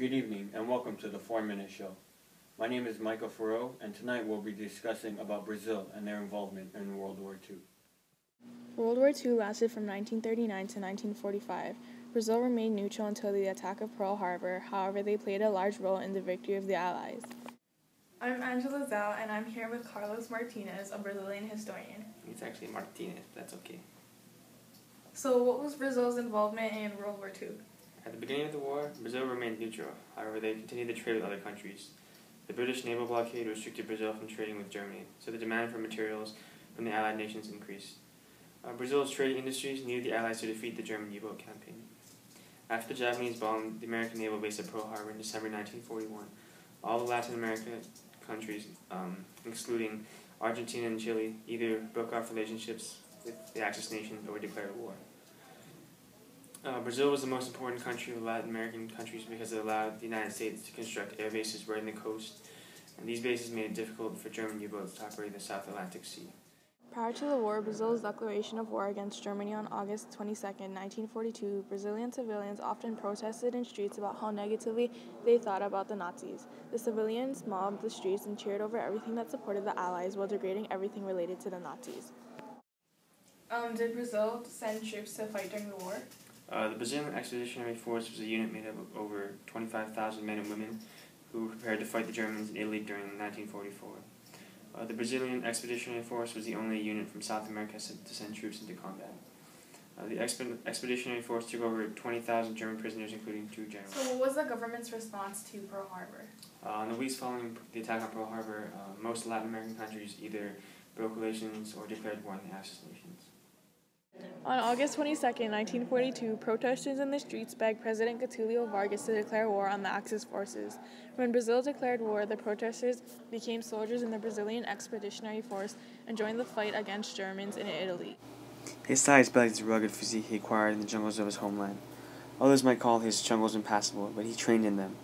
Good evening and welcome to the 4-Minute Show. My name is Micah Faurot and tonight we'll be discussing about Brazil and their involvement in World War II. World War II lasted from 1939 to 1945. Brazil remained neutral until the attack of Pearl Harbor. However, they played a large role in the victory of the Allies. I'm Angela Zhao, and I'm here with Carlos Martinez, a Brazilian historian. It's actually Martinez, that's okay. So what was Brazil's involvement in World War II? At the beginning of the war, Brazil remained neutral. However, they continued to trade with other countries. The British naval blockade restricted Brazil from trading with Germany, so the demand for materials from the Allied nations increased. Brazil's trading industries needed the Allies to defeat the German U-boat campaign. After the Japanese bombed the American naval base at Pearl Harbor in December 1941, all the Latin American countries, excluding Argentina and Chile, either broke off relationships with the Axis nations or declared war. Brazil was the most important country of the Latin American countries because it allowed the United States to construct air bases right in the coast, and these bases made it difficult for German U-boats to operate in the South Atlantic Sea. Prior to the war, Brazil's declaration of war against Germany on August 22, 1942, Brazilian civilians often protested in streets about how negatively they thought about the Nazis. The civilians mobbed the streets and cheered over everything that supported the Allies while degrading everything related to the Nazis. Did Brazil send troops to fight during the war? The Brazilian Expeditionary Force was a unit made up of over 25,000 men and women who were prepared to fight the Germans in Italy during 1944. The Brazilian Expeditionary Force was the only unit from South America to send troops into combat. The Expeditionary Force took over 20,000 German prisoners, including 2 generals. So what was the government's response to Pearl Harbor? In the weeks following the attack on Pearl Harbor, most Latin American countries either broke relations or declared war on the Axis nations. On August 22, 1942, protesters in the streets begged President Getulio Vargas to declare war on the Axis forces. When Brazil declared war, the protesters became soldiers in the Brazilian Expeditionary Force and joined the fight against Germans in Italy. His size belied the rugged physique he acquired in the jungles of his homeland. Others might call his jungles impassable, but he trained in them.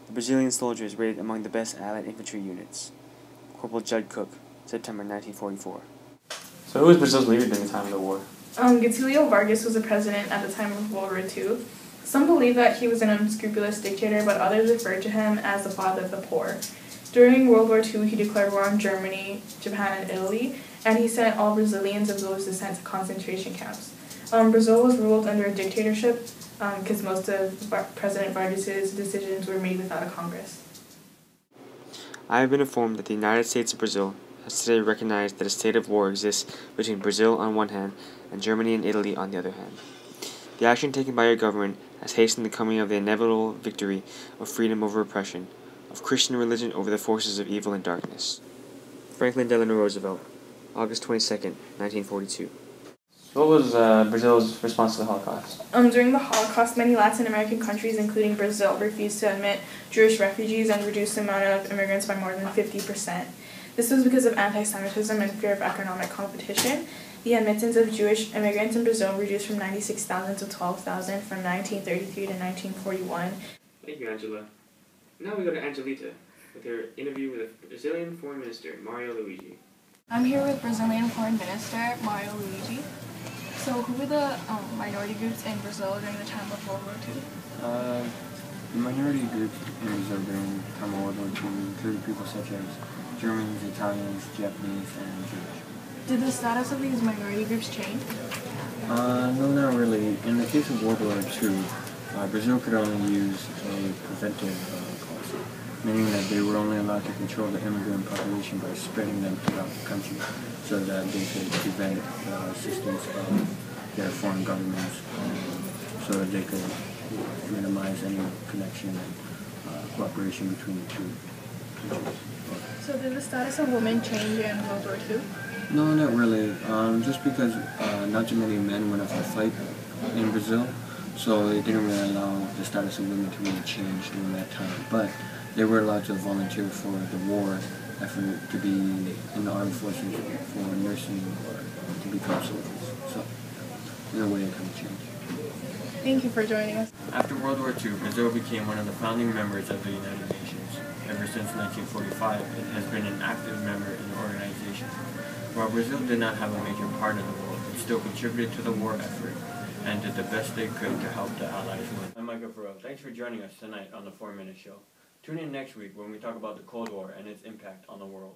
The Brazilian soldiers rated among the best Allied infantry units. Corporal Judd Cook, September 1944. So who was Brazil's leader during the time of the war? Getulio Vargas was the president at the time of World War II. Some believe that he was an unscrupulous dictator, but others refer to him as the father of the poor. During World War II, he declared war on Germany, Japan, and Italy, and he sent all Brazilians of those descent to concentration camps. Brazil was ruled under a dictatorship because most of President Vargas' decisions were made without a Congress. I have been informed that the United States and Brazil has today recognized that a state of war exists between Brazil on one hand and Germany and Italy on the other hand. The action taken by your government has hastened the coming of the inevitable victory of freedom over oppression, of Christian religion over the forces of evil and darkness. Franklin Delano Roosevelt, August 22, 1942. What was Brazil's response to the Holocaust? During the Holocaust, many Latin American countries, including Brazil, refused to admit Jewish refugees and reduced the amount of immigrants by more than 50%. This was because of anti-Semitism and fear of economic competition. The admittance of Jewish immigrants in Brazil reduced from 96,000 to 12,000 from 1933 to 1941. Thank you, Angela. Now we go to Angelita with her interview with the Brazilian Foreign Minister, Mario Luigi. I'm here with Brazilian Foreign Minister Mario Luigi. So who were the minority groups in Brazil during the time of World War II? The minority groups in Brazil during the time of World War II included people such as Germans, Italians, Japanese, and Jewish. Did the status of these minority groups change? No, not really. In the case of World War II, Brazil could only use a preventive policy, meaning that they were only allowed to control the immigrant population by spreading them throughout the country so that they could prevent assistance of their foreign governments so that they could minimize any connection and cooperation between the two countries. So did the status of women change in World War II? No, not really. Just because not too many men went off to fight in Brazil, so it didn't really allow the status of women to really change during that time. But they were allowed to volunteer for the war effort, to be in the armed forces for nursing or to become soldiers. So in a way it kind of changed. Thank you for joining us. After World War II, Brazil became one of the founding members of the United Nations. Ever since 1945, it has been an active member in the organization. While Brazil did not have a major part in the war, it still contributed to the war effort and did the best they could to help the Allies win. I'm Micah Faurot. Thanks for joining us tonight on the 4 Minute Show. Tune in next week when we talk about the Cold War and its impact on the world.